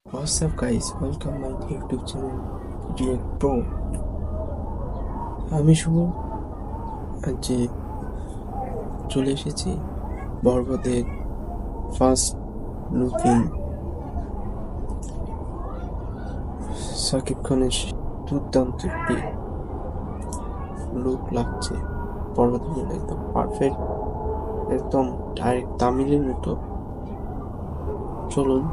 What's up guys, welcome my YouTube channel React Pro. আমি শুভ আজ চলে এসেছি বরবাদের ফার্স্ট লুকিং সাকিব খানের দুর্দান্ত একটি লুক লাগছে। বরবাদের জন্য একদম পারফেক্ট, একদম ডাইরেক্ট তামিলের মতো। চলুন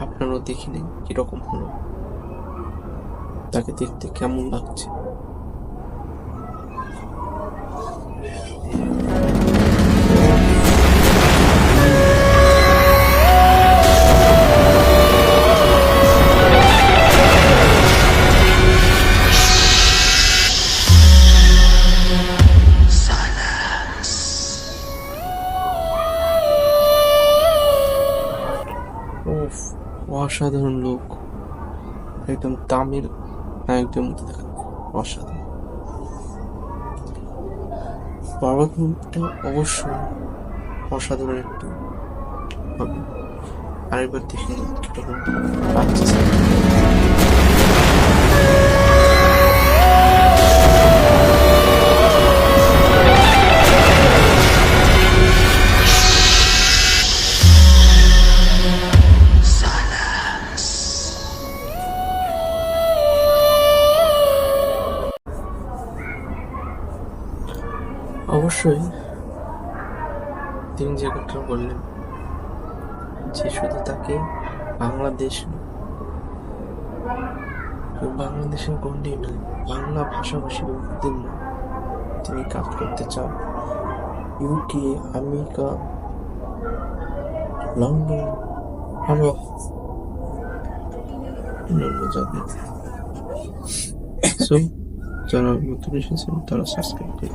আপনারাও দেখে নিন কিরকম হলো, তাকে দেখতে কেমন লাগছে। অসাধারণ লোক, একদম তামিল নায়কদের মতো দেখা যায়। অসাধারণ বরবাদ মুভিটা অবশ্যই অসাধারণ একটু হবে। আরেকবার দেখে কিরকম লাগছে। অবশ্যই তিনি যে কথা বললেন যে শুধু তাকে বাংলাদেশের গণ্ডি নয়, বাংলা ভাষাভাষী লোকদের নয়, তিনি কাজ করতে চান। ইউকে, আমেরিকা, লন্ডন আরো অন্যান্য জায়গায়। যারা নতুন এসেছেন তারা সাবস্ক্রাইব করুন।